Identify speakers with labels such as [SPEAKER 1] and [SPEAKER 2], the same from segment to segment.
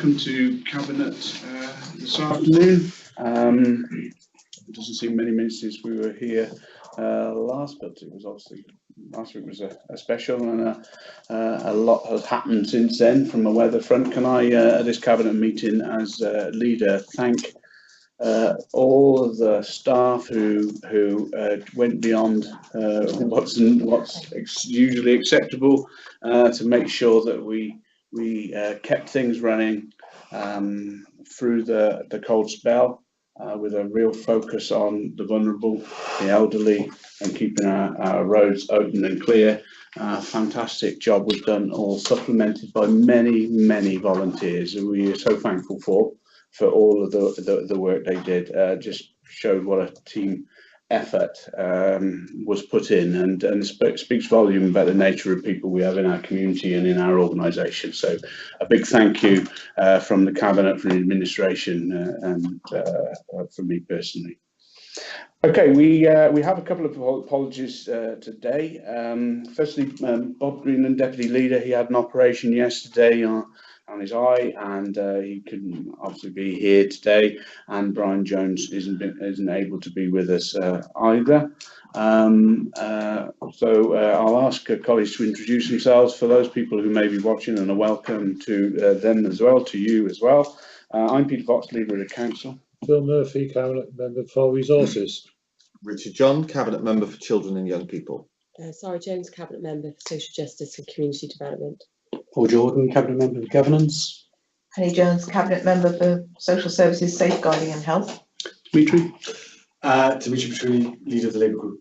[SPEAKER 1] welcome to Cabinet this afternoon. It doesn't seem many minutes since we were here last, but it was obviously last week was a special, and a lot has happened since then from a weather front. Can I, at this Cabinet meeting as leader, thank all of the staff who went beyond what's usually acceptable to make sure that we kept things running through the cold spell, with a real focus on the vulnerable, the elderly, and keeping our roads open and clear. Fantastic job was done, all supplemented by many volunteers, and we are so thankful for all of the work they did. Just showed what a team effort was put in, and speaks volume about the nature of people we have in our community and in our organisation. So a big thank you from the Cabinet, from the administration, and from me personally. Okay, we have a couple of apologies today. Firstly, Bob Greenland, Deputy Leader, he had an operation yesterday on his eye, and he couldn't obviously be here today, and Brian Jones isn't able to be with us either. So I'll ask colleagues to introduce themselves for those people who may be watching, and a welcome to them as well, to you as well. I'm Peter Fox, Leader of the Council.
[SPEAKER 2] Phil Murphy, Cabinet Member for Resources.
[SPEAKER 3] Richard John, Cabinet Member for Children and Young People.
[SPEAKER 4] Sarah Jones, Cabinet Member for Social Justice and Community Development.
[SPEAKER 5] Paul Jordan, Cabinet Member for Governance.
[SPEAKER 6] Penny Jones, Cabinet Member for Social Services, Safeguarding and Health.
[SPEAKER 1] Dimitri?
[SPEAKER 7] Dimitri Petrini, Leader of the Labour Group.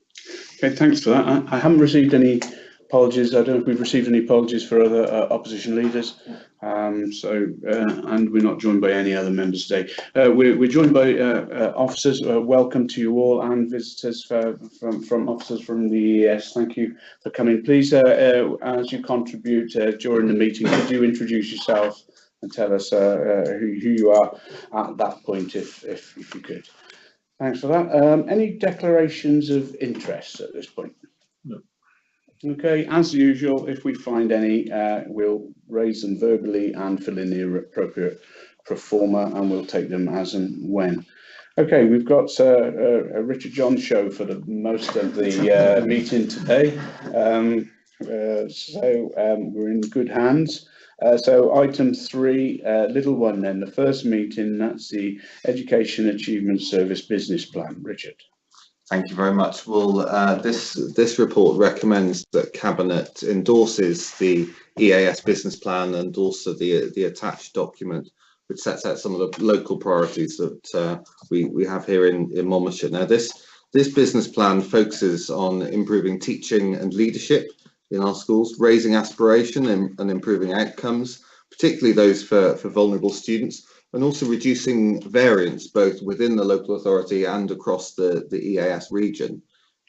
[SPEAKER 1] Okay, thanks for that. I haven't received any apologies. I don't know if we've received any apologies for other opposition leaders. And we're not joined by any other members today. We're joined by officers. Welcome to you all, and visitors from officers from the EES. Thank you for coming. Please, as you contribute during the meeting, could you introduce yourself and tell us who you are at that point, if you could. Thanks for that. Any declarations of interest at this point?
[SPEAKER 2] No.
[SPEAKER 1] Okay, as usual, if we find any, we'll raise them verbally and fill in the appropriate pro forma, and we'll take them as and when. Okay, we've got a Richard John show for most of the meeting today, so we're in good hands. So item 3, little one then, the first meeting, that's the Education Achievement Service Business Plan. Richard.
[SPEAKER 3] Thank you very much. Well, this report recommends that Cabinet endorses the EAS business plan and also the attached document, which sets out some of the local priorities that we have here in Monmouthshire. Now, this business plan focuses on improving teaching and leadership in our schools, raising aspiration and improving outcomes, particularly those for vulnerable students, and also reducing variance both within the local authority and across the EAS region.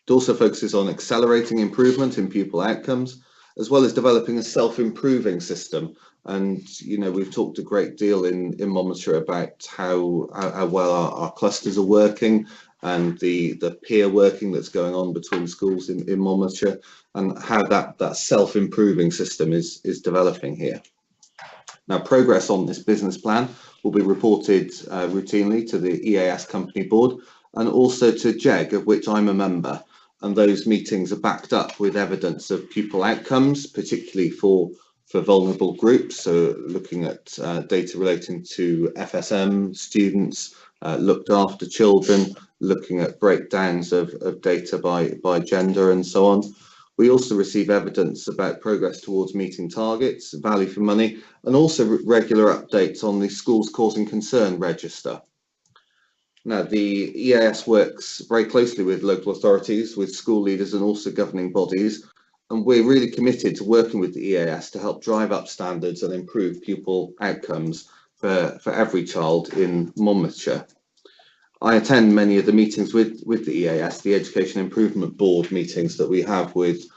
[SPEAKER 3] It also focuses on accelerating improvement in pupil outcomes, as well as developing a self-improving system. And, you know, we've talked a great deal in Monmouthshire about how well our clusters are working, and the peer working that's going on between schools in Monmouthshire, and how that self-improving system is developing here. Now, progress on this business plan will be reported routinely to the EAS Company Board and also to JEG, of which I'm a member, and those meetings are backed up with evidence of pupil outcomes, particularly for vulnerable groups, so looking at data relating to FSM students, looked after children, looking at breakdowns of data by gender and so on. We also receive evidence about progress towards meeting targets, value for money, and also regular updates on the Schools Causing Concern register. Now, the EAS works very closely with local authorities, with school leaders and also governing bodies, and we're really committed to working with the EAS to help drive up standards and improve pupil outcomes for every child in Monmouthshire. I attend many of the meetings with the EAS, the Education Improvement Board meetings that we have with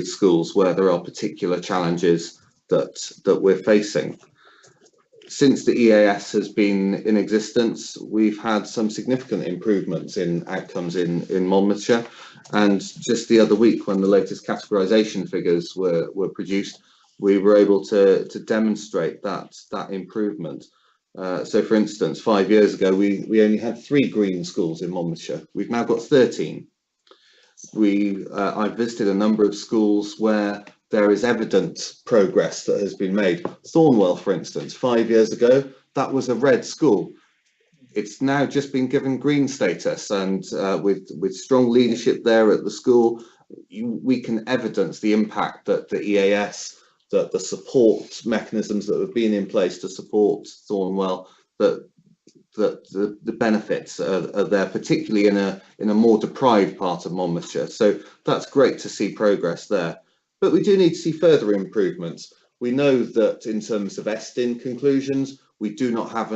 [SPEAKER 3] schools where there are particular challenges that we're facing. Since the EAS has been in existence, we've had some significant improvements in outcomes in Monmouthshire, and just the other week when the latest categorisation figures were produced, we were able to demonstrate that improvement. So for instance, 5 years ago, we only had 3 green schools in Monmouthshire. We've now got 13. I've visited a number of schools where there is evident progress that has been made. Thornwell, for instance, 5 years ago, that was a red school. It's now just been given green status, and with strong leadership there at the school, we can evidence the impact that the EAS, that the support mechanisms that have been in place to support Thornwell, that the benefits are there, particularly in a more deprived part of Monmouthshire. So that's great to see progress there. But we do need to see further improvements. We know that in terms of ESTIN conclusions, we do not have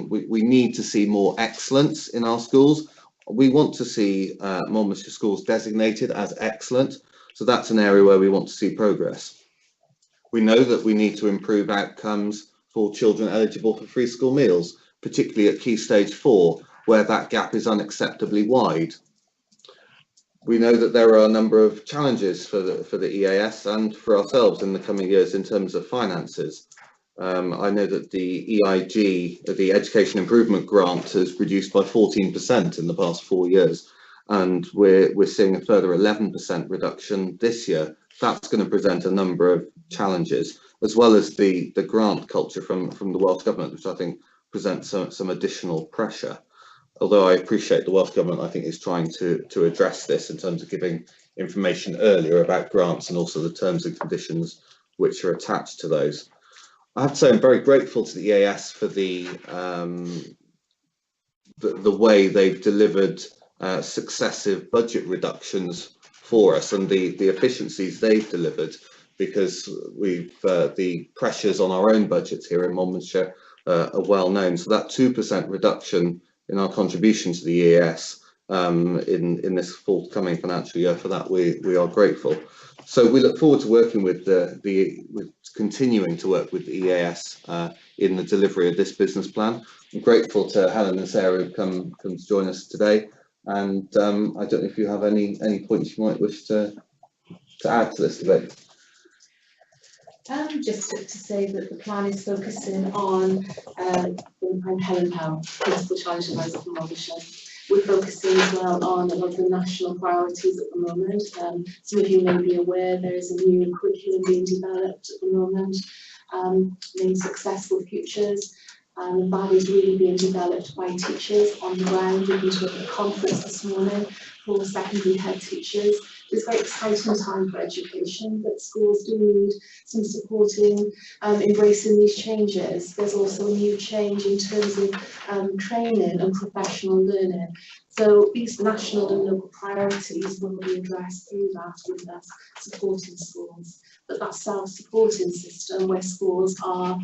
[SPEAKER 3] we need to see more excellence in our schools. We want to see Monmouthshire schools designated as excellent. So that's an area where we want to see progress. We know that we need to improve outcomes for children eligible for free school meals, particularly at Key Stage 4, where that gap is unacceptably wide. We know that there are a number of challenges for the EAS and for ourselves in the coming years in terms of finances. I know that the EIG, the Education Improvement Grant, has reduced by 14% in the past 4 years, and we're seeing a further 11% reduction this year. That's going to present a number of challenges, as well as the grant culture from the Welsh Government, which I think presents some additional pressure. Although I appreciate the Welsh Government, I think, is trying to address this in terms of giving information earlier about grants and also the terms and conditions which are attached to those. I have to say I'm very grateful to the EAS for the way they've delivered successive budget reductions for us and the efficiencies they've delivered, because the pressures on our own budgets here in Monmouthshire are well known. So that 2% reduction in our contribution to the EAS in this forthcoming financial year, for that we are grateful. So we look forward to working with continuing to work with the EAS in the delivery of this business plan. I'm grateful to Helen and Sarah who've come to join us today, and I don't know if you have any points you might wish to add to this debate.
[SPEAKER 8] Just to say that the plan is focusing on, I'm Helen Powell, Principal Challenge Advisor for Monmouthshire. We're focusing as well on a lot of the national priorities at the moment. Some of you may be aware there is a new curriculum being developed at the moment, named Successful Futures. And that is really being developed by teachers on the ground. We've been to a conference this morning for secondary head teachers. It's a very exciting time for education, but schools do need some supporting, embracing these changes. There's also a new change in terms of training and professional learning. So these national and local priorities will be addressed through that, with us supporting schools. But that self-supporting system where schools are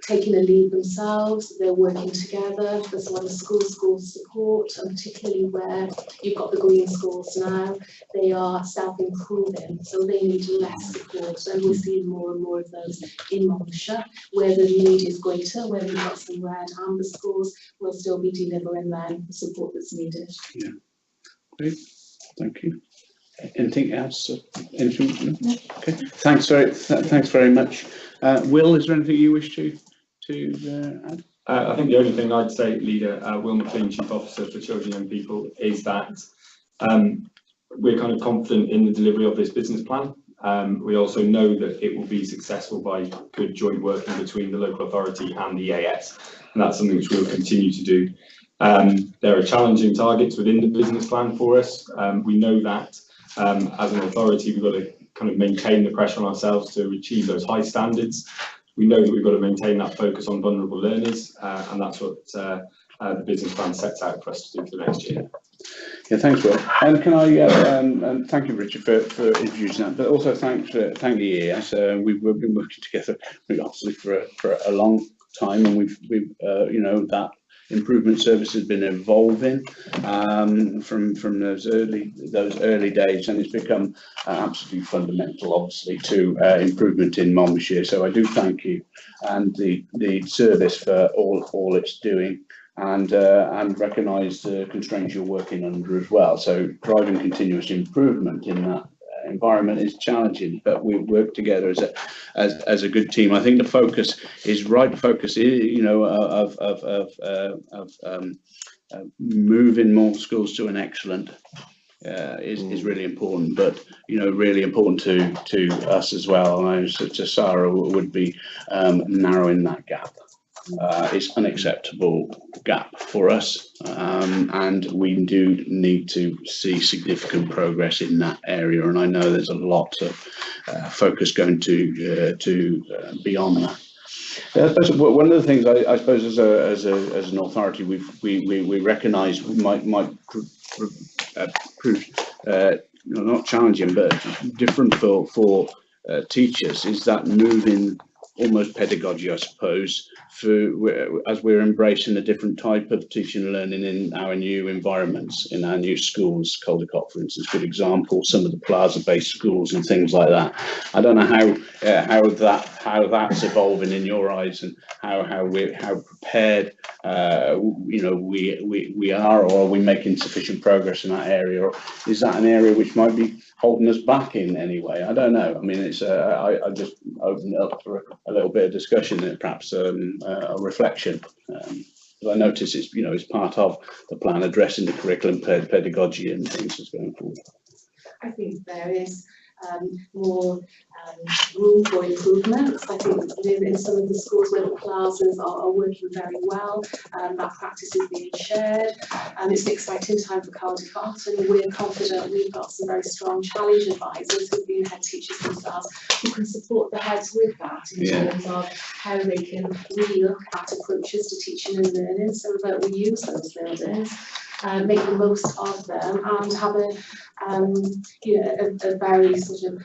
[SPEAKER 8] taking a lead themselves, they're working together, there's a lot of school support, and particularly where you've got the green schools now, they are self-improving, so they need less support, and we're seeing more and more of those in Monmouthshire, where the need is greater, where we've got some red amber schools, we'll still be delivering then the support that's needed.
[SPEAKER 1] Yeah, great, thank you. Anything else? Anything? No? Okay, thanks very much. Will, is there anything you wish to add?
[SPEAKER 9] I think the only thing I'd say, Leader, Will McLean, Chief Officer for Children and Young People, is that we're kind of confident in the delivery of this business plan. We also know that it will be successful by good joint working between the local authority and the EAS, and that's something which we'll continue to do. There are challenging targets within the business plan for us. We know that as an authority, we've got to kind of maintain the pressure on ourselves to achieve those high standards. We know that we've got to maintain that focus on vulnerable learners, and that's what the business plan sets out for us to do for the next year.
[SPEAKER 1] Yeah, thanks, Will. And can I and thank you, Richard, for introducing that, but also thank the EAS. We've been working together obviously for a long time, and we've you know, that improvement service has been evolving from those early days, and it's become absolutely fundamental, obviously, to improvement in Monmouthshire. So I do thank you and the service for all it's doing, and recognise the constraints you're working under as well. So driving continuous improvement in that environment is challenging, but we work together as a good team. I think the focus is right. Focus is, you know, moving more schools to an excellent is really important, but you know, really important to us as well. And I know to Sarah would be narrowing that gap. It's unacceptable gap for us, and we do need to see significant progress in that area. And I know there's a lot of focus going to beyond that. One of the things I suppose as an authority we recognise might prove not challenging but different for teachers is that moving almost pedagogy, I suppose, as we're embracing a different type of teaching and learning in our new environments, in our new schools. Caldecott, for instance, good example. Some of the plaza-based schools and things like that. I don't know how that's evolving in your eyes, and how prepared you know we are, or are we making sufficient progress in that area, or is that an area which might be holding us back in any way? I don't know. I mean, it's I just open it up for a little bit of discussion and perhaps a reflection. I notice it's, you know, it's part of the plan addressing the curriculum pedagogy and things as going forward.
[SPEAKER 8] I think there is more room for improvements. I think in some of the schools where the plazas are working very well, that practice is being shared, and it's an exciting time for Caldecott, and we're confident we've got some very strong challenge advisors who've been head teachers themselves who can support the heads with that in terms of how they can really look at approaches to teaching and learning so that we use those buildings, make the most of them, and have a very sort of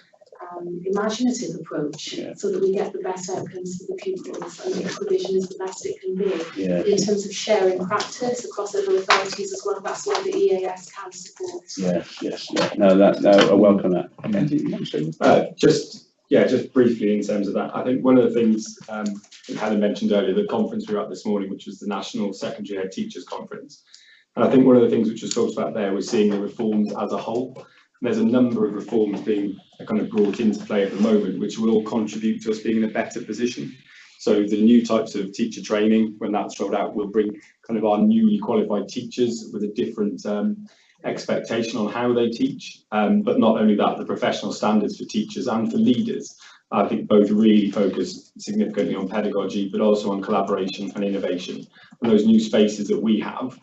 [SPEAKER 8] imaginative approach, so that we get the best outcomes for the pupils and the provision is the best it can be. In terms of sharing practice across other authorities as well, that's where the EAS can support.
[SPEAKER 1] Yes. No, I welcome that.
[SPEAKER 9] Just briefly in terms of that, I think one of the things Helen mentioned earlier, the conference we were at this morning, which was the National Secondary Head Teachers Conference. And I think one of the things which was talked about there was seeing the reforms as a whole. And there's a number of reforms being kind of brought into play at the moment, which will all contribute to us being in a better position. So the new types of teacher training, when that's rolled out, will bring kind of our newly qualified teachers with a different expectation on how they teach. But not only that, the professional standards for teachers and for leaders, I think both really focus significantly on pedagogy, but also on collaboration and innovation. And those new spaces that we have,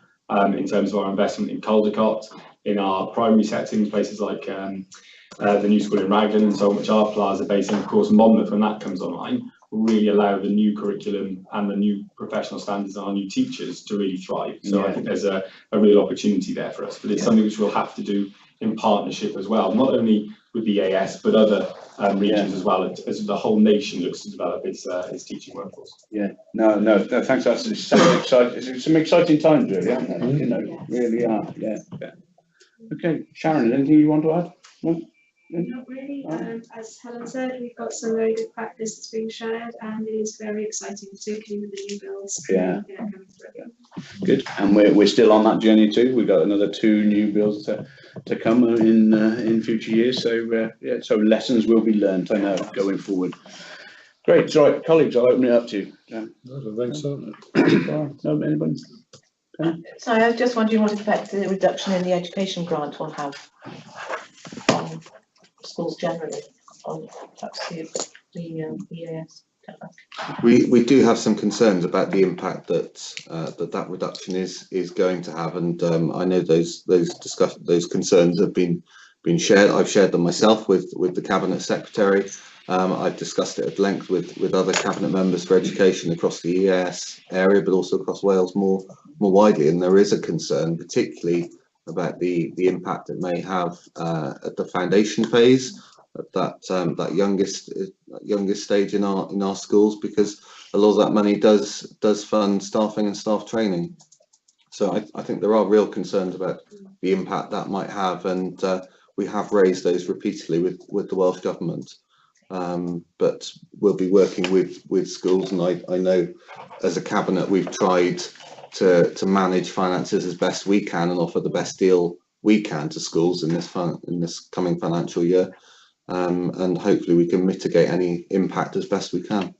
[SPEAKER 9] in terms of our investment in Caldecott, in our primary settings, places like the new school in Raglan and so on, which are plaza based, and of course Monmouth, when that comes online, will really allow the new curriculum and the new professional standards and our new teachers to really thrive. So I think there's a real opportunity there for us, but it's something which we'll have to do in partnership as well, not only with the EAS, but other regions as well, as the whole nation looks to develop its teaching workforce.
[SPEAKER 1] No, thanks. That's some exciting times, really, aren't they? You know, really are. Yeah. Okay, Sharon, anything you want to add? No?
[SPEAKER 10] Not really. As Helen said, we've got some very good practice that's being shared, and it is very exciting, particularly with the new builds. Coming through.
[SPEAKER 1] Good, and we're still on that journey too. We've got another 2 new builds to come in future years. So so lessons will be learned, I know, going forward. Great. So, right, colleagues, I'll open it up to you.
[SPEAKER 2] I don't think so.
[SPEAKER 1] No, anybody?
[SPEAKER 6] Sorry, I was just wondering what effect the reduction in the education grant will have on schools generally, on perhaps the EAS.
[SPEAKER 3] We do have some concerns about the impact that reduction is going to have, and I know those concerns have been shared. I've shared them myself with the Cabinet Secretary. I've discussed it at length with other Cabinet members for education across the EAS area, but also across Wales more widely. And there is a concern, particularly about the impact it may have at the foundation phase, at that youngest stage in our schools, because a lot of that money does fund staffing and staff training. So I think there are real concerns about the impact that might have, and we have raised those repeatedly with the Welsh Government. But we'll be working with schools, and I know as a Cabinet we've tried to manage finances as best we can and offer the best deal we can to schools in this coming financial year, and hopefully we can mitigate any impact as best we can.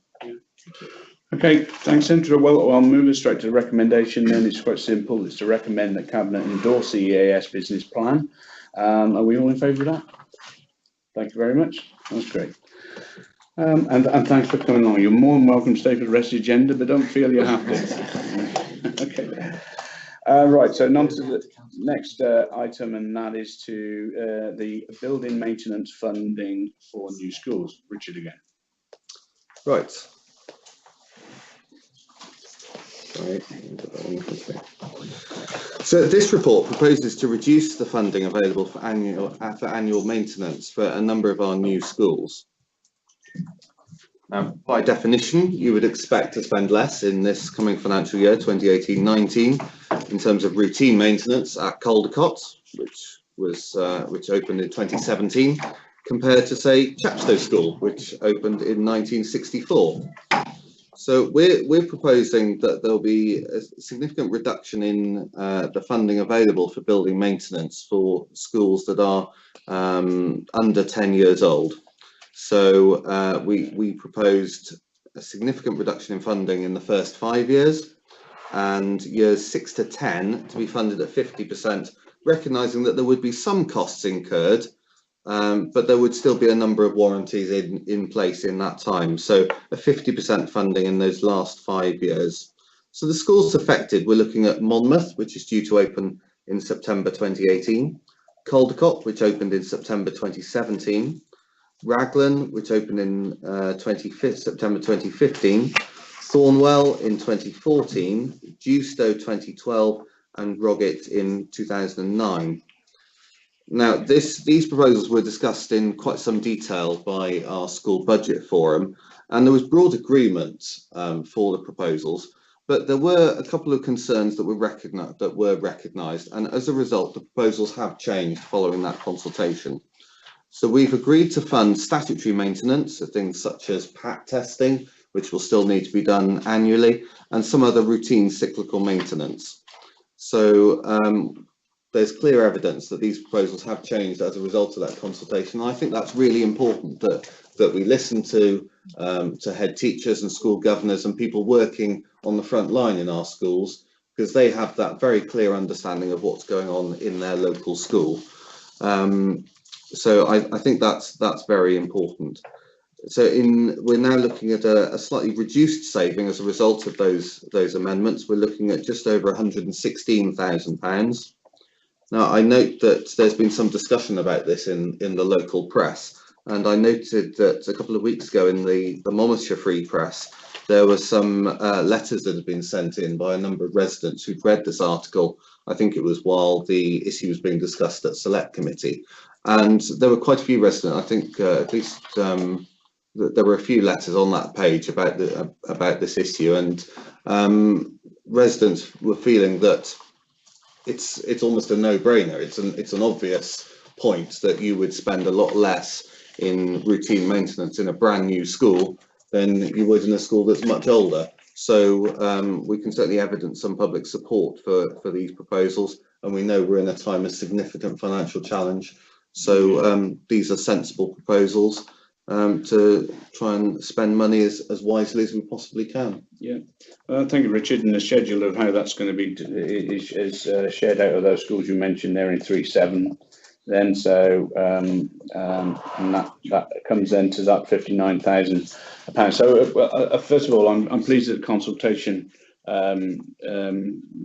[SPEAKER 1] Okay, thanks, Sandra. Well, I'll move us straight to the recommendation then. It's quite simple. It's to recommend that Cabinet endorse the EAS business plan. Are we all in favour of that? Thank you very much. That's great. And thanks for coming along. You're more than welcome to stay for the rest of the agenda, but don't feel you have to. Okay. Right, so on to the next item, and that is to the building maintenance funding for new schools. Richard again.
[SPEAKER 3] Right. So this report proposes to reduce the funding available for annual maintenance for a number of our new schools. Now, by definition, you would expect to spend less in this coming financial year, 2018-19, in terms of routine maintenance at Caldecott, which opened in 2017, compared to, say, Chepstow School, which opened in 1964. So we're proposing that there'll be a significant reduction in the funding available for building maintenance for schools that are under 10 years old. So we proposed a significant reduction in funding in the first 5 years, and years 6 to 10 to be funded at 50%, recognising that there would be some costs incurred, but there would still be a number of warranties in place in that time. So a 50% funding in those last 5 years. So the schools affected, we're looking at Monmouth, which is due to open in September 2018, Caldecott, which opened in September 2017, Raglan, which opened in September 2015, Thornwell in 2014, Dewstow 2012, and Roggett in 2009. Now, these proposals were discussed in quite some detail by our school budget forum, and there was broad agreement for the proposals, but there were a couple of concerns that were recognised, and as a result, the proposals have changed following that consultation. So we've agreed to fund statutory maintenance, so things such as PAT testing, which will still need to be done annually, and some other routine cyclical maintenance. So there's clear evidence that these proposals have changed as a result of that consultation. And I think that's really important that we listen to head teachers and school governors and people working on the front line in our schools, because they have that very clear understanding of what's going on in their local school. So I think that's very important. So we're now looking at a slightly reduced saving as a result of those amendments. We're looking at just over £116,000. Now, I note that there's been some discussion about this in the local press, and I noted that a couple of weeks ago in the Monmouthshire Free Press, there were some letters that had been sent in by a number of residents who'd read this article. I think it was while the issue was being discussed at Select Committee. And there were quite a few residents, I think at least there were a few letters on that page about this issue, and residents were feeling that it's almost a no-brainer. It's an obvious point that you would spend a lot less in routine maintenance in a brand new school than you would in a school that's much older. So we can certainly evidence some public support for these proposals, and we know we're in a time of significant financial challenge. So these are sensible proposals to try and spend money as wisely as we possibly can. Yeah,
[SPEAKER 1] thank you, Richard. And the schedule of how that's going to be is shared out of those schools you mentioned there in 3.7. Then so and that comes then to that £59,000. So first of all, I'm pleased that the consultation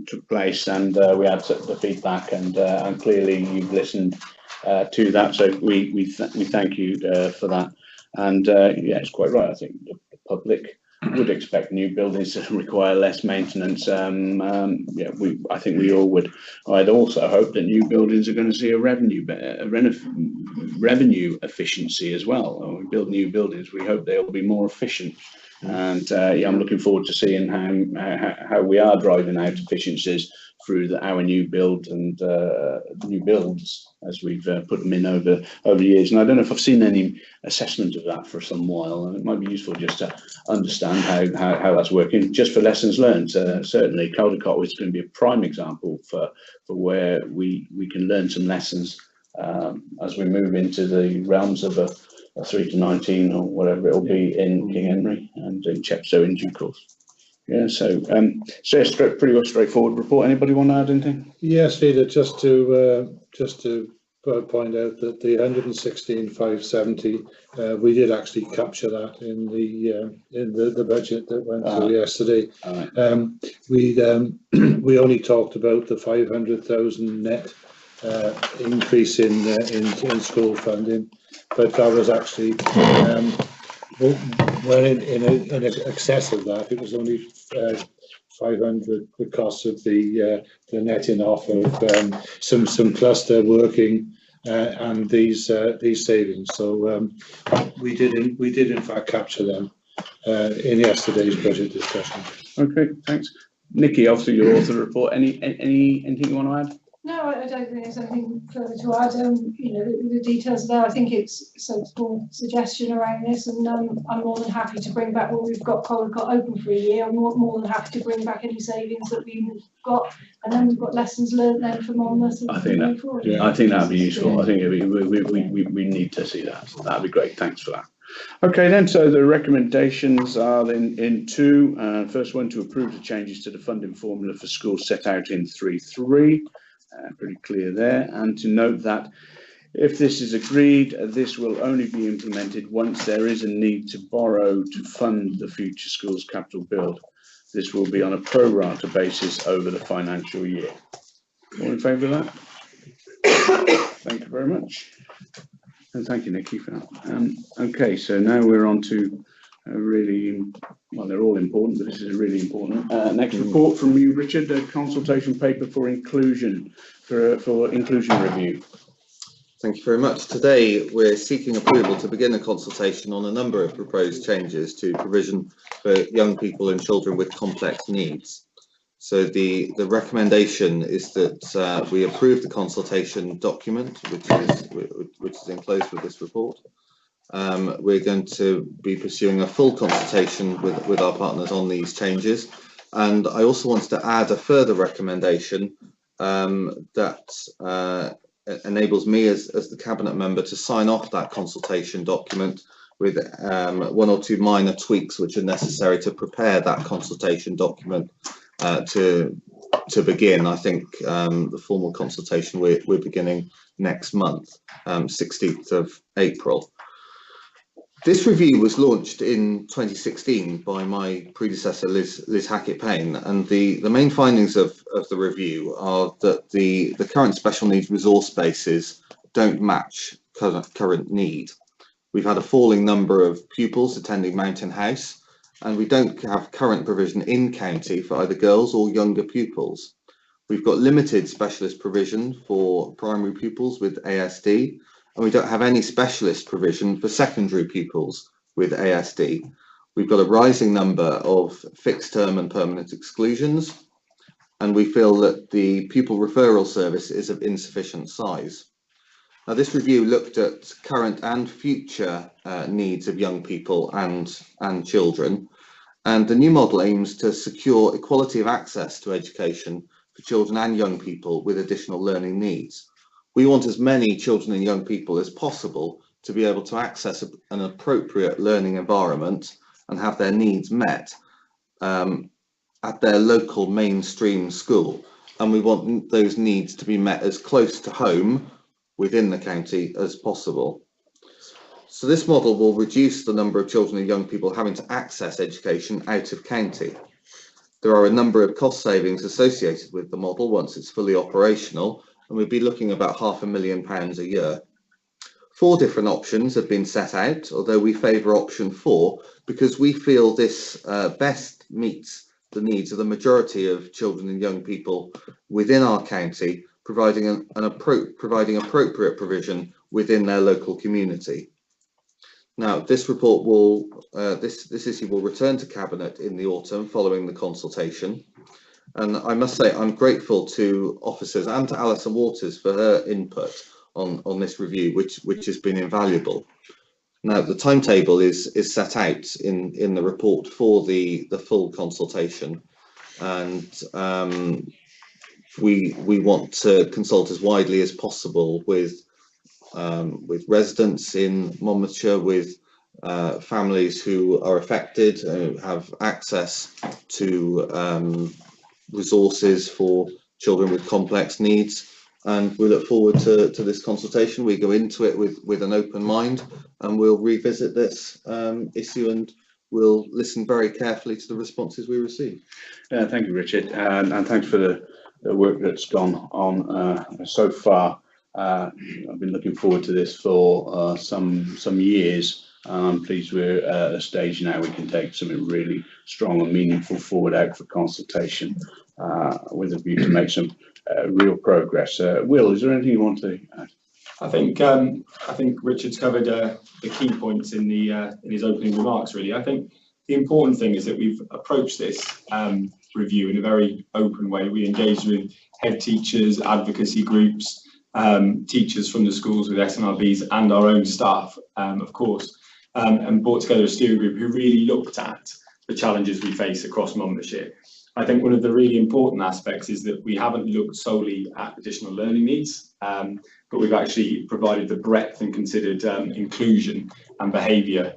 [SPEAKER 1] took place, and we had the feedback, and clearly you've listened to that. So we thank you for that. And yeah, it's quite right. I think the public would expect new buildings to require less maintenance. Yeah, I think we all would. I'd also hope that new buildings are going to see a revenue efficiency as well. When we build new buildings, we hope they'll be more efficient. And yeah, I'm looking forward to seeing how we are driving out efficiencies through our new build and new builds as we've put them in over the years. And I don't know if I've seen any assessment of that for some while, and it might be useful just to understand how that's working. Just for lessons learned, certainly Caldecott is going to be a prime example for where we can learn some lessons as we move into the realms of a 3 to 19 or whatever it'll be in King Henry and in Chepstow in due course. Yeah, so pretty well straightforward report. Anybody want to add anything?
[SPEAKER 2] Yes, Leader, just to point out that the 116,570, we did actually capture that in the budget that went through yesterday.
[SPEAKER 1] Right.
[SPEAKER 2] We only talked about the 500,000 net increase in school funding, but that was actually well in excess of that. It was only 500 because of the netting off of some cluster working and these savings. So we did in fact capture them in yesterday's budget discussion.
[SPEAKER 1] Okay, thanks. Nikki, obviously your author report. Anything you want to add?
[SPEAKER 10] No, I don't think there's anything further to add. You know, the details are there. I think it's a sensible suggestion around this, and I'm more than happy to bring back. Well, we've got Caldecott open for a year. I'm more than happy to bring back any savings that we've got, and then we've got lessons learned then from Monmouth.
[SPEAKER 1] I think that'd be useful. Yeah. I think we need to see that. So that'd be great. Thanks for that. Okay, then, so the recommendations are in two. First one, to approve the changes to the funding formula for schools set out in 3.3. Pretty clear there, and to note that if this is agreed, this will only be implemented once there is a need to borrow to fund the future schools capital build. This will be on a pro rata basis over the financial year. All in favour of that? Thank you very much, and thank you, Nikki, for that. Okay, so now we're on to really, well, they're all important, but this is really important. Next report from you, Richard, a consultation paper for inclusion, for inclusion review.
[SPEAKER 3] Thank you very much. Today we're seeking approval to begin a consultation on a number of proposed changes to provision for young people and children with complex needs. So the recommendation is that we approve the consultation document, which is enclosed with this report. We're going to be pursuing a full consultation with our partners on these changes, and I also wanted to add a further recommendation that enables me as the Cabinet member to sign off that consultation document with one or two minor tweaks which are necessary to prepare that consultation document to begin. I think the formal consultation we're beginning next month, 16th of April. This review was launched in 2016 by my predecessor Liz Hackett-Payne, and the main findings of the review are that the current special needs resource bases don't match current need. We've had a falling number of pupils attending Mountain House, and we don't have current provision in county for either girls or younger pupils. We've got limited specialist provision for primary pupils with ASD, and we don't have any specialist provision for secondary pupils with ASD. We've got a rising number of fixed term and permanent exclusions, and we feel that the pupil referral service is of insufficient size. Now, this review looked at current and future needs of young people and children, and the new model aims to secure equality of access to education for children and young people with additional learning needs. We want as many children and young people as possible to be able to access an appropriate learning environment and have their needs met at their local mainstream school. And we want those needs to be met as close to home within the county as possible. So this model will reduce the number of children and young people having to access education out of county. There are a number of cost savings associated with the model once it's fully operational, and we'd be looking about £500,000 a year. 4 different options have been set out, although we favour option 4 because we feel this best meets the needs of the majority of children and young people within our county, providing appropriate provision within their local community. Now, this report will, this issue will return to Cabinet in the autumn following the consultation. And I must say, I'm grateful to officers and to Alison Waters for her input on this review, which has been invaluable. Now, the timetable is set out in the report for the full consultation, and we want to consult as widely as possible with residents in Monmouthshire, with families who are affected, who have access to resources for children with complex needs. And we look forward to this consultation. We go into it with an open mind, and we'll revisit this issue, and we'll listen very carefully to the responses we receive.
[SPEAKER 1] Thank you, Richard, and thanks for the work that's gone on so far. I've been looking forward to this for some years. I'm pleased we're at a stage now we can take something really strong and meaningful forward out for consultation with a view to make some real progress. Will, is there anything you want to add?
[SPEAKER 9] I think Richard's covered the key points in his opening remarks. Really, I think the important thing is that we've approached this review in a very open way. We engaged with head teachers, advocacy groups, teachers from the schools with SNRBs, and our own staff, of course, and brought together a steering group who really looked at the challenges we face across Monmouthshire. I think one of the really important aspects is that we haven't looked solely at additional learning needs, but we've actually provided the breadth and considered inclusion and behaviour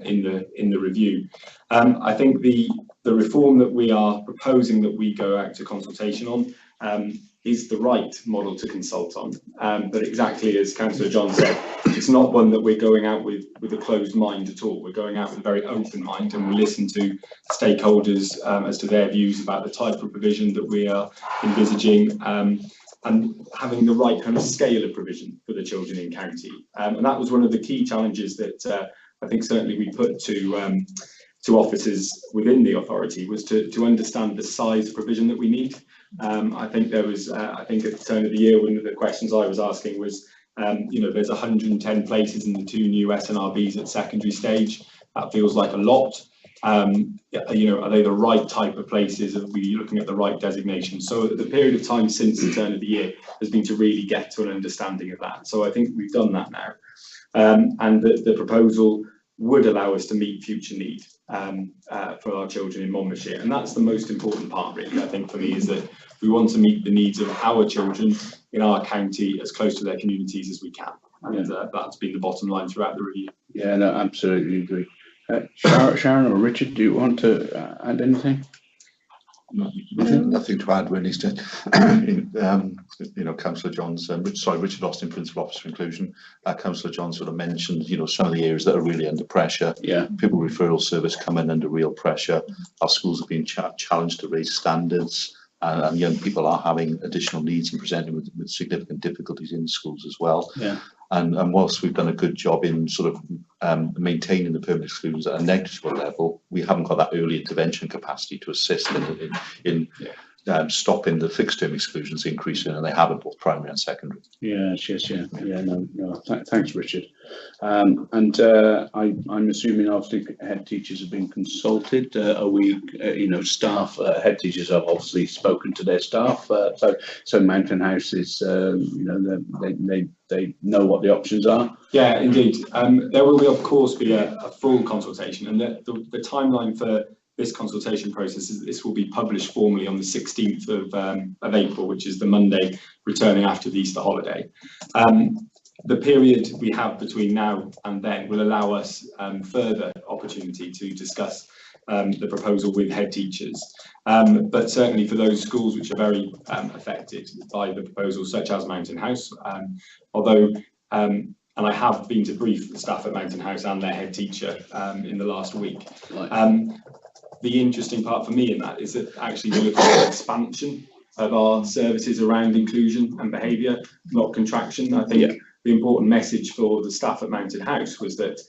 [SPEAKER 9] in the review. I think the reform that we are proposing that we go out to consultation on is the right model to consult on. But exactly as Councillor John said, it's not one that we're going out with a closed mind at all. We're going out with a very open mind, and we listen to stakeholders as to their views about the type of provision that we are envisaging, and having the right kind of scale of provision for the children in county. And that was one of the key challenges that I think certainly we put to officers within the authority, was to understand the size of provision that we need. I think there was, I think at the turn of the year, one of the questions I was asking was, there's 110 places in the 2 new SNRBs at secondary stage. That feels like a lot. Are they the right type of places? Are we looking at the right designation? So the period of time since the turn of the year has been to really get to an understanding of that. So I think we've done that now. And the proposal would allow us to meet future need for our children in Monmouthshire. And that's the most important part, really, I think, for me, is that we want to meet the needs of our children in our county as close to their communities as we can. And that's been the bottom line throughout the review.
[SPEAKER 1] Yeah, no, absolutely agree. Sharon or Richard, do you want to add anything?
[SPEAKER 11] Nothing to add really. Councillor John's, Richard Austin, Principal Officer Inclusion. Councillor John sort of mentioned, some of the areas that are really under pressure.
[SPEAKER 1] Yeah.
[SPEAKER 11] Pupil referral service coming under real pressure. Our schools have been challenged to raise standards, and young people are having additional needs and presenting with significant difficulties in schools as well.
[SPEAKER 1] Yeah.
[SPEAKER 11] And whilst we've done a good job in sort of maintaining the permanent exclusions at a negligible level, we haven't got that early intervention capacity to assist in stopping the fixed term exclusions increasing, and they have in both primary and secondary.
[SPEAKER 1] Yes. No. Thanks, Richard. I'm assuming obviously head teachers have been consulted. Are we, staff, head teachers have obviously spoken to their staff. So Mountain House is, they know what the options are.
[SPEAKER 9] Yeah, indeed. There will, of course, be a full consultation, and the timeline for this consultation process is this will be published formally on the 16th of April, which is the Monday returning after the Easter holiday. The period we have between now and then will allow us further opportunity to discuss the proposal with head teachers. But certainly for those schools which are very affected by the proposal, such as Mountain House, and I have been to brief the staff at Mountain House and their head teacher in the last week. Right. The interesting part for me in that is that actually we're looking at expansion of our services around inclusion and behaviour, not contraction. I think the important message for the staff at Mountain House was that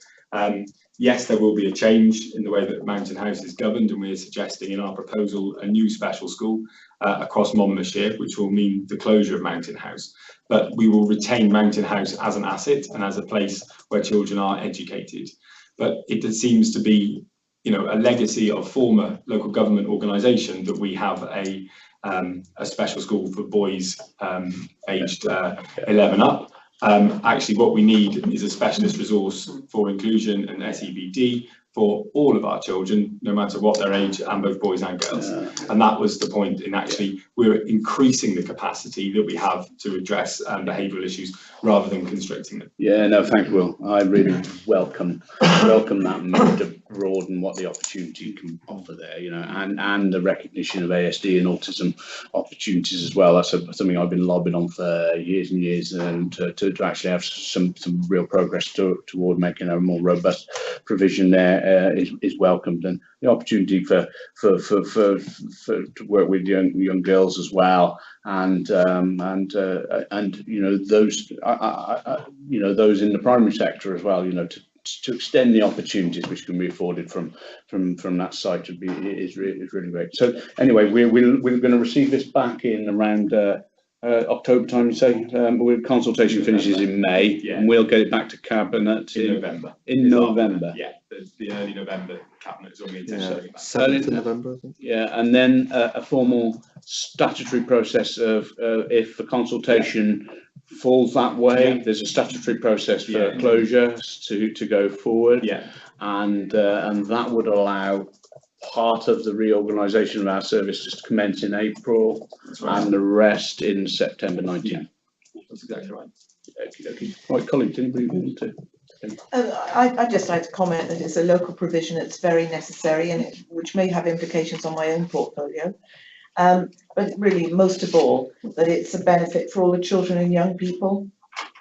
[SPEAKER 9] yes, there will be a change in the way that Mountain House is governed, and we're suggesting in our proposal a new special school across Monmouthshire, which will mean the closure of Mountain House. But we will retain Mountain House as an asset and as a place where children are educated. But it seems to be a legacy of former local government organisation that we have a special school for boys aged 11 up. Actually, what we need is a specialist resource for inclusion and SEBD for all of our children, no matter what their age, and both boys and girls. And that was the point in actually we're increasing the capacity that we have to address behavioural issues rather than constricting them.
[SPEAKER 1] Yeah, no, thanks, Will. I really welcome that move to broaden what the opportunity can offer there, and the recognition of ASD and autism opportunities as well. That's something I've been lobbying on for years and years, and to actually have some real progress toward making a more robust provision there is welcomed, and the opportunity for to work with young girls as well, and those in the primary sector as well, to extend the opportunities which can be afforded from that site is really great. So anyway, we're going to receive this back in around October time, you say. Consultation finishes in May, and we'll get it back to Cabinet
[SPEAKER 9] in November.
[SPEAKER 1] In November.
[SPEAKER 9] Yeah, the early November Cabinet is oriented.
[SPEAKER 3] 7th of November, I think.
[SPEAKER 1] Yeah, and then a formal statutory process of if the consultation falls that way, there's a statutory process for closure to go forward.
[SPEAKER 9] Yeah,
[SPEAKER 1] and that would allow part of the reorganisation of our services to commence in April, and the rest in September 19.
[SPEAKER 9] That's exactly right.
[SPEAKER 1] Okay. Right, colleagues, anybody want to?
[SPEAKER 6] I'd just like to comment that it's a local provision that's very necessary, and which may have implications on my own portfolio. But really, most of all, that it's a benefit for all the children and young people,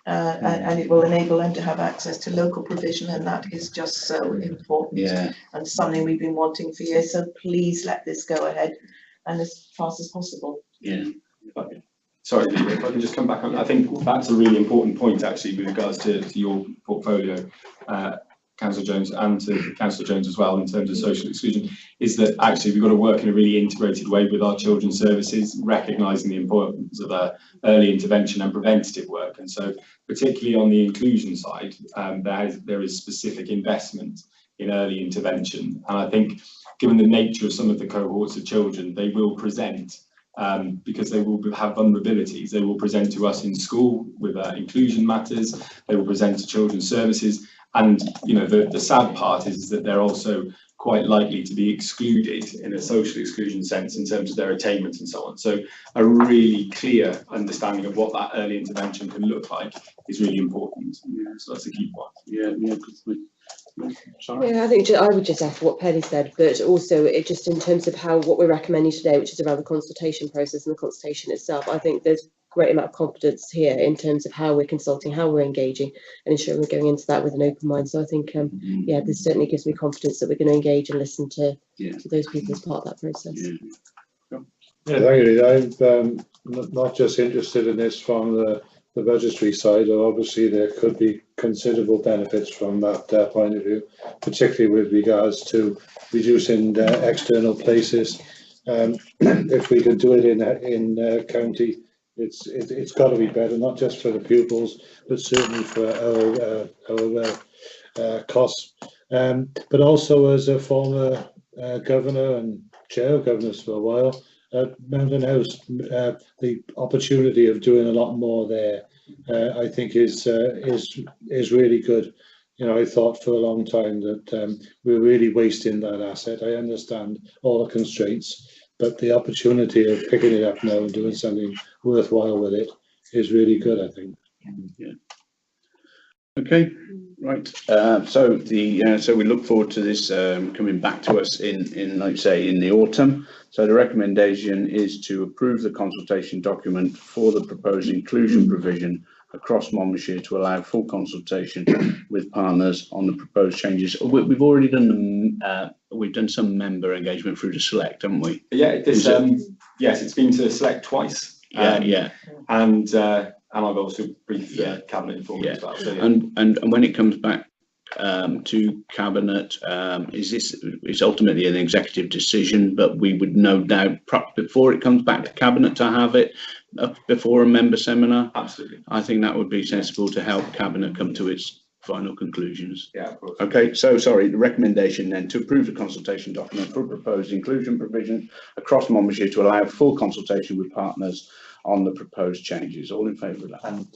[SPEAKER 6] and it will enable them to have access to local provision, and that is just so important. And something we've been wanting for years. So please let this go ahead, and as fast as possible.
[SPEAKER 9] Sorry, if I can just come back on, I think that's a really important point actually with regards to your portfolio, Councillor Jones, and to Councillor Jones as well, in terms of social exclusion, is that actually we've got to work in a really integrated way with our children's services, recognising the importance of early intervention and preventative work. And so particularly on the inclusion side, there is specific investment in early intervention. And I think given the nature of some of the cohorts of children, they will present because they will have vulnerabilities. They will present to us in school with inclusion matters, they will present to children's services, and the sad part is that they're also quite likely to be excluded in a social exclusion sense in terms of their attainment and so on. So a really clear understanding of what that early intervention can look like is really important. So that's a key point.
[SPEAKER 1] Sorry.
[SPEAKER 4] Yeah, I think I would just echo what Penny said, but also it just in terms of what we're recommending today, which is around the consultation process and the consultation itself. I think there's a great amount of confidence here in terms of how we're consulting, how we're engaging, and ensuring we're going into that with an open mind. So I think, this certainly gives me confidence that we're going to engage and listen to those people as part of that process.
[SPEAKER 2] Yeah, thank you. I'm not just interested in this from the budgetary side. Obviously there could be considerable benefits from that point of view, particularly with regards to reducing external places. If we could do it in county, it's got to be better, not just for the pupils, but certainly for our costs. But also as a former governor and chair of governors for a while, Mountain House, the opportunity of doing a lot more there, I think is really good. I thought for a long time that we're really wasting that asset. I understand all the constraints, but the opportunity of picking it up now and doing something worthwhile with it is really good, I think.
[SPEAKER 1] Okay, right. So we look forward to this coming back to us in like you say, in the autumn. So the recommendation is to approve the consultation document for the proposed inclusion provision across Monmouthshire to allow full consultation with partners on the proposed changes. We've already done we've done some member engagement through the Select, haven't we?
[SPEAKER 9] Yeah, yes, it's been to Select twice. And I've also briefed Cabinet informed as well. So,
[SPEAKER 1] and when it comes back to Cabinet, it's ultimately an executive decision, but we would no doubt before it comes back to Cabinet to have it before a member seminar.
[SPEAKER 9] Absolutely.
[SPEAKER 1] I think that would be sensible to help Cabinet come to its final conclusions?
[SPEAKER 9] Yeah, of course.
[SPEAKER 1] Okay, so sorry, the recommendation then to approve the consultation document for proposed inclusion provision across Monmouthshire to allow full consultation with partners on the proposed changes. All in favour of that?
[SPEAKER 3] And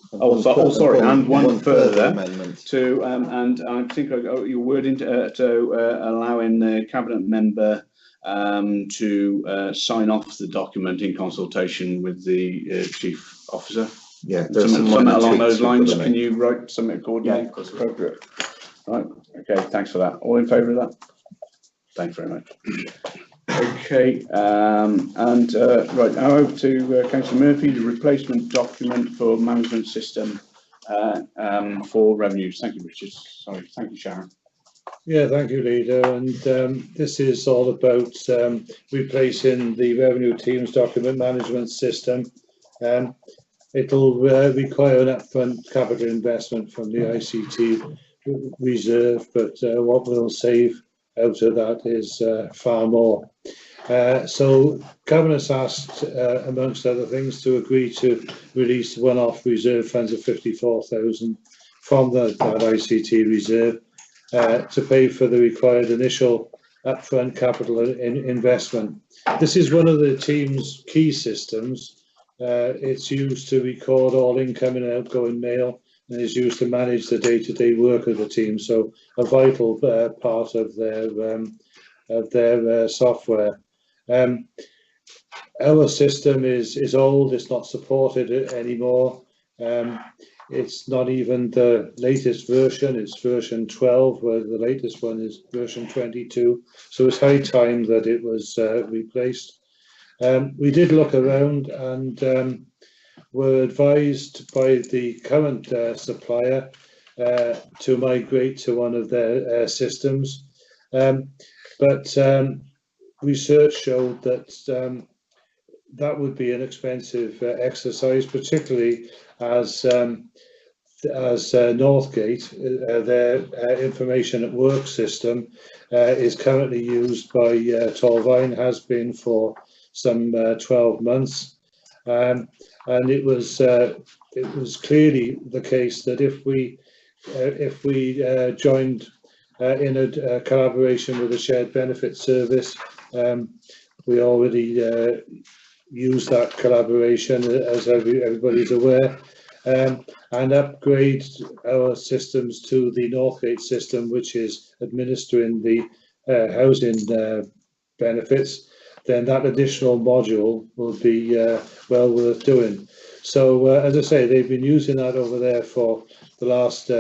[SPEAKER 1] Sorry, and one further
[SPEAKER 3] amendment.
[SPEAKER 1] to, and I think your wording to allowing the cabinet member to sign off the document in consultation with the chief officer.
[SPEAKER 3] Yeah,
[SPEAKER 1] Something along those lines. Can you write something accordingly?
[SPEAKER 9] Yeah, of course.
[SPEAKER 1] Appropriate. Right. Okay. Thanks for that. All in favour of that? Thanks very much. Okay. Right now over to Councillor Murphy, the replacement document for management system for revenues. Thank you, Richard. Sorry. Thank you, Sharon.
[SPEAKER 2] Yeah, thank you, Leader. And this is all about replacing the revenue team's document management system. It'll require an upfront capital investment from the ICT reserve, but what we'll save out of that is far more. So Cabinet's asked, amongst other things, to agree to release one-off reserve funds of 54,000 from that ICT reserve to pay for the required initial upfront capital investment. This is one of the team's key systems. It's used to record all incoming and outgoing mail, and is used to manage the day-to-day work of the team. So a vital part of their software. Our system is old. It's not supported anymore. It's not even the latest version. It's version 12, where the latest one is version 22. So it's high time that it was replaced. We did look around and were advised by the current supplier to migrate to one of their systems. But research showed that that would be an expensive exercise, particularly as Northgate, their information at work system, is currently used by Torfaen, has been for some 12 months, and it was clearly the case that if we joined in a collaboration with a shared benefit service, we already use that collaboration, as everybody's aware, and upgrade our systems to the Northgate system, which is administering the housing benefits, then that additional module will be well worth doing. So as I say, they've been using that over there for the last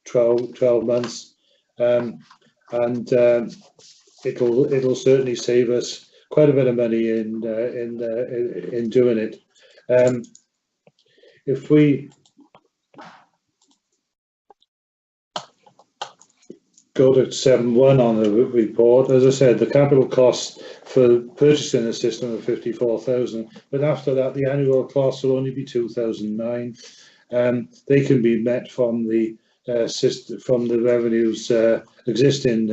[SPEAKER 2] 12 months, and it'll certainly save us quite a bit of money in doing it. If we go to 7.1 on the report, as I said, the capital costs for purchasing the system are 54,000, but after that the annual costs will only be 2,009. They can be met from the system, from the revenues existing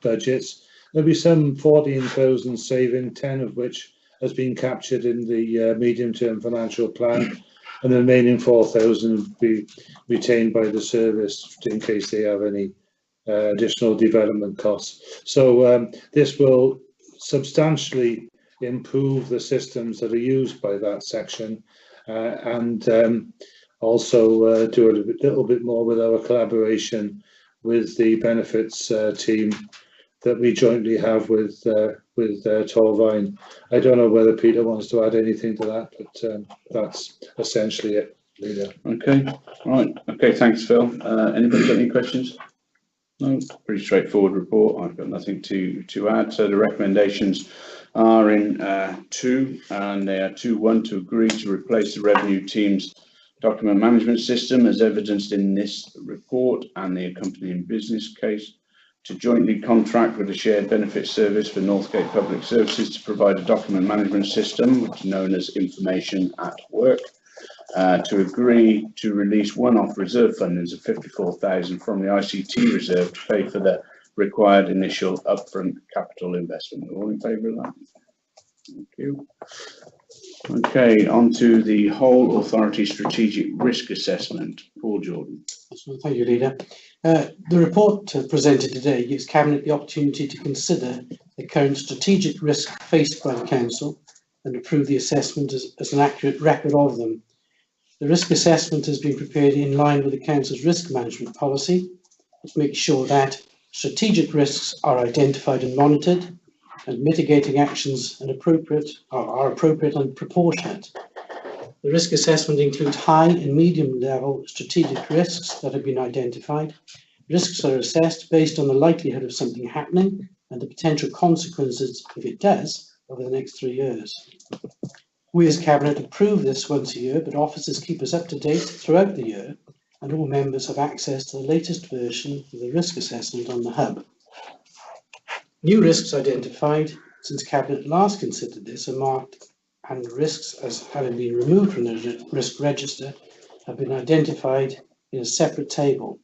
[SPEAKER 2] budgets. There'll be some 14,000 saving, 10 of which has been captured in the medium-term financial plan, and the remaining 4,000 will be retained by the service in case they have any additional development costs. So this will substantially improve the systems that are used by that section, and also do a little bit more with our collaboration with the benefits team that we jointly have with Torfaen. I don't know whether Peter wants to add anything to that, but that's essentially it, Leader.
[SPEAKER 1] Okay, right. Okay, thanks, Phil. Anybody got any questions? No, pretty straightforward report. I've got nothing to add. So the recommendations are in 2, and they are 2.1 to agree to replace the revenue team's document management system as evidenced in this report and the accompanying business case, to jointly contract with a shared benefit service for Northgate Public Services to provide a document management system, which is known as Information at Work, to agree to release one-off reserve fundings of 54,000 from the ICT reserve to pay for the required initial upfront capital investment. All in favour of that? Thank you. Okay, on to the whole authority strategic risk assessment. Paul Jordan.
[SPEAKER 5] Thank you, Leader. The report presented today gives Cabinet the opportunity to consider the current strategic risk faced by the Council and approve the assessment as an accurate record of them. The risk assessment has been prepared in line with the Council's risk management policy, which makes sure that strategic risks are identified and monitored, and mitigating actions are appropriate and proportionate. The risk assessment includes high and medium level strategic risks that have been identified. Risks are assessed based on the likelihood of something happening and the potential consequences if it does over the next 3 years. We as Cabinet approve this once a year, but officers keep us up to date throughout the year, and all members have access to the latest version of the risk assessment on the hub. New risks identified since Cabinet last considered this are marked, and risks as having been removed from the risk register have been identified in a separate table.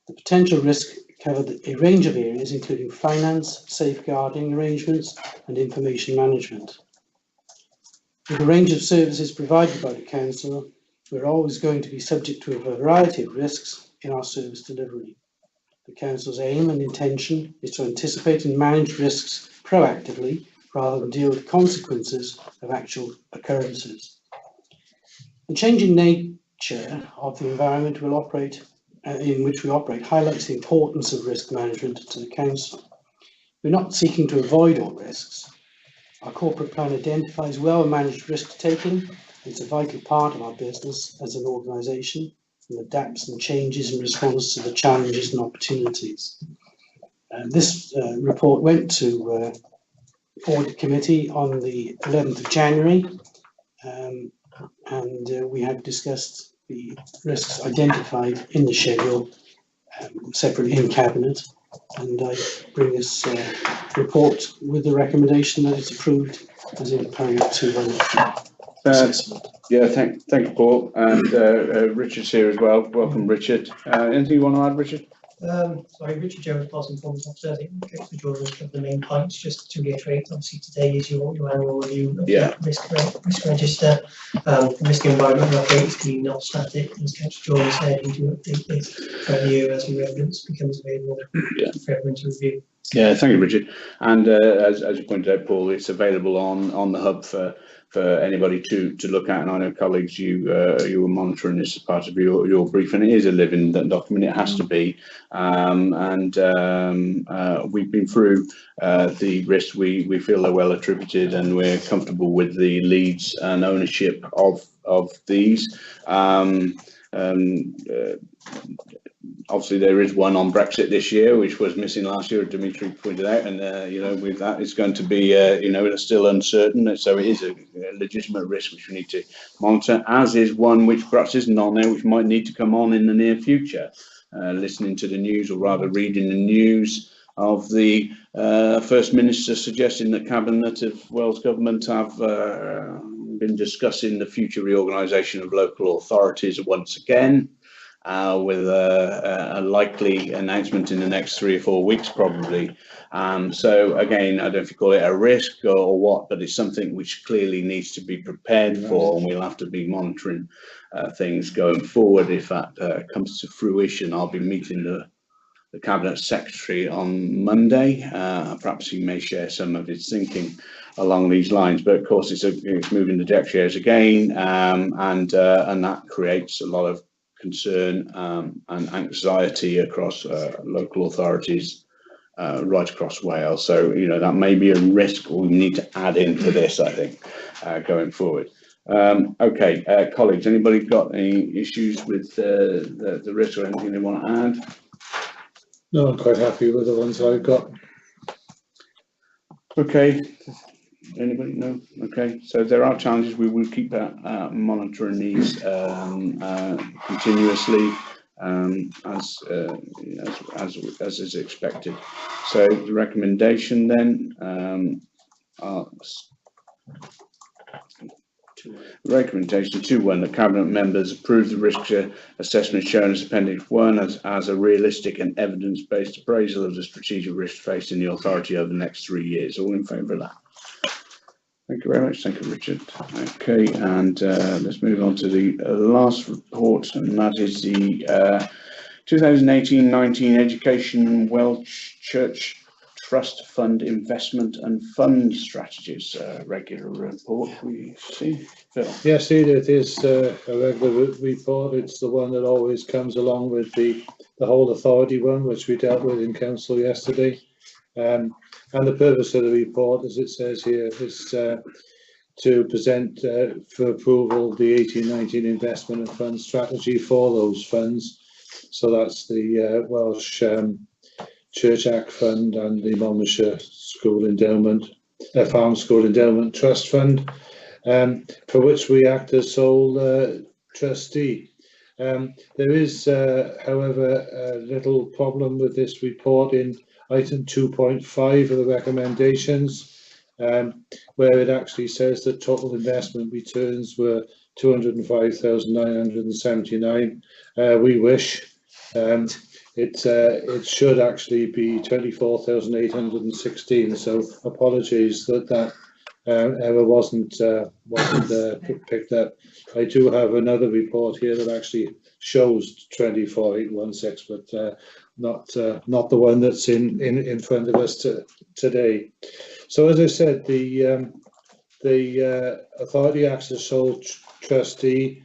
[SPEAKER 5] The potential risk covered a range of areas, including finance, safeguarding arrangements, and information management. With a range of services provided by the Council, we're always going to be subject to a variety of risks in our service delivery. The Council's aim and intention is to anticipate and manage risks proactively rather than deal with consequences of actual occurrences. The changing nature of the environment in which we operate highlights the importance of risk management to the Council. We're not seeking to avoid all risks. Our corporate plan identifies well-managed risk-taking. It's a vital part of our business as an organisation and adapts and changes in response to the challenges and opportunities. This report went to Audit Committee on the 11th of January, and we have discussed the risks identified in the schedule separately in Cabinet, and I bring this report with the recommendation that it's approved as in paragraph 2.
[SPEAKER 1] Yeah, thank you, Paul, and Richard's here as well. Welcome, Richard. Anything you want to add, Richard?
[SPEAKER 12] Sorry, Richard Jones, Boston Performance Officer. I think it's the drawing of the main points. Just to reiterate, obviously today is your annual review of the risk register. The risk environment update is clearly not static. As Councillor Jordan said, we do update this every year as the evidence becomes available for everyone to review.
[SPEAKER 1] Yeah, thank you, Richard. And as you pointed out, Paul, it's available on the hub for anybody to look at. And I know, colleagues, you were monitoring this as part of your briefing. It is a living document. It has to be. We've been through the risks. We feel they're well attributed, and we're comfortable with the leads and ownership of these. Obviously, there is one on Brexit this year, which was missing last year, Dimitri pointed out, and with that, it's going to be, it's still uncertain, so it is a legitimate risk which we need to monitor, as is one which perhaps isn't on there, which might need to come on in the near future. Listening to the news, or rather reading the news of the First Minister suggesting that Cabinet of Wales Government have been discussing the future reorganisation of local authorities once again. With a likely announcement in the next 3 or 4 weeks, probably. So again, I don't know if you call it a risk or what, but it's something which clearly needs to be prepared for, and we'll have to be monitoring things going forward if that comes to fruition. I'll be meeting the Cabinet Secretary on Monday. Perhaps he may share some of his thinking along these lines, but of course it's moving the deck chairs again, and that creates a lot of concern and anxiety across local authorities right across Wales. So that may be a risk we need to add into this, I think, going forward. Okay, colleagues, anybody got any issues with the risk or anything they want to add?
[SPEAKER 2] No, I'm quite happy with the ones I've got.
[SPEAKER 1] Okay. Anybody? No. Okay. So there are challenges. We will keep monitoring these continuously, as is expected. So the recommendation then, recommendation 2.1, the Cabinet members approve the risk assessment shown as Appendix 1 as a realistic and evidence-based appraisal of the strategic risk facing the authority over the next 3 years. All in favour of that? Thank you very much. Thank you, Richard. Okay, and let's move on to the last report, and that is the 2018-19 Education Welsh Church Trust Fund Investment and Fund Strategies, regular report we see. Phil.
[SPEAKER 2] Yes, it is a regular report. It's the one that always comes along with the whole authority one, which we dealt with in council yesterday. And the purpose of the report, as it says here, is to present for approval the 18-19 investment and fund strategy for those funds. So that's the Welsh Church Act Fund and the Monmouthshire School Endowment, Farm School Endowment Trust Fund, for which we act as sole trustee. There is, however, a little problem with this report in item 2.5 of the recommendations, where it actually says that total investment returns were 205,979. We wish. It should actually be 24,816. So apologies that error wasn't picked up. I do have another report here that actually shows 24,816, but not the one that's in front of us today. So as I said, the authority acts as sole trustee.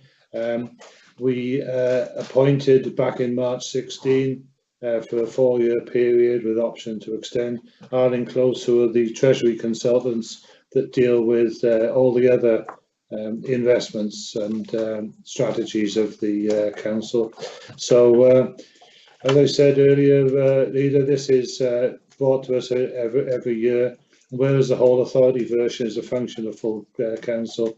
[SPEAKER 2] We appointed back in March 16 for a 4-year period with option to extend Arlene Close, who are the Treasury consultants that deal with all the other investments and strategies of the council. So as I said earlier, Leader, this is brought to us every year. Whereas the whole authority version is a function of full council,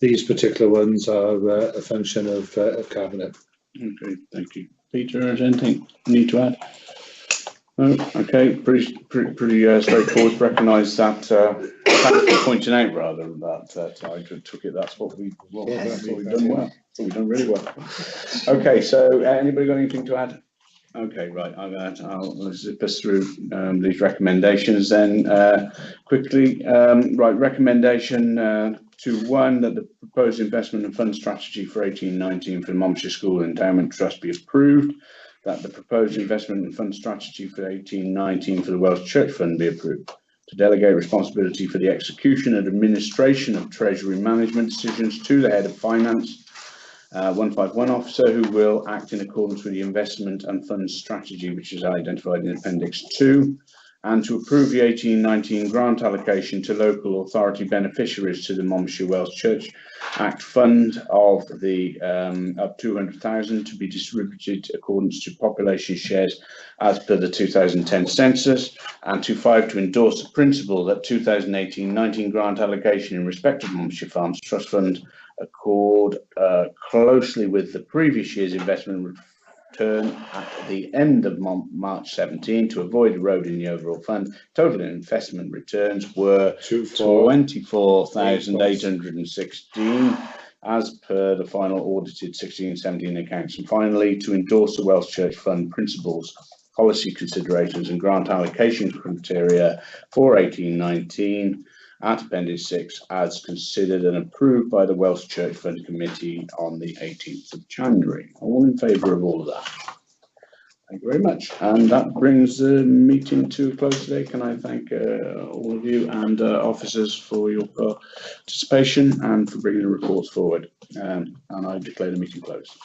[SPEAKER 2] these particular ones are a function of cabinet.
[SPEAKER 1] Okay, thank you. Peter, is anything you need to add? No? Okay, pretty straightforward. Recognise that. Thanks for pointing out rather that I took it. That's what we've done well. We've done really well. Okay, so anybody got anything to add? Okay, right, I'll zip us through these recommendations then quickly. Right, recommendation 2.1 that the proposed investment and fund strategy for 18-19 for the Monmouthshire School Endowment Trust be approved, that the proposed investment and fund strategy for 18-19 for the Welsh Church Fund be approved, to delegate responsibility for the execution and administration of Treasury management decisions to the Head of Finance, 151 officer, who will act in accordance with the investment and fund strategy which is identified in Appendix 2, and to approve the 18-19 grant allocation to local authority beneficiaries to the Monmouthshire Welsh Church Act Fund of the up 200,000 to be distributed accordance to population shares as per the 2010 census, and 2.5 to endorse the principle that 2018-19 grant allocation in respect of Monmouthshire Farms Trust Fund accord closely with the previous year's investment return at the end of March 17 to avoid eroding the overall fund. Total investment returns were 24,816 as per the final audited 16-17 accounts. And finally, to endorse the Welsh Church Fund principles, policy considerations and grant allocation criteria for 18-19 at Appendix 6 as considered and approved by the Welsh Church Fund Committee on the 18th of January. All in favour of all of that? Thank you very much. And that brings the meeting to a close today. Can I thank all of you and officers for your participation and for bringing the reports forward. And I declare the meeting closed.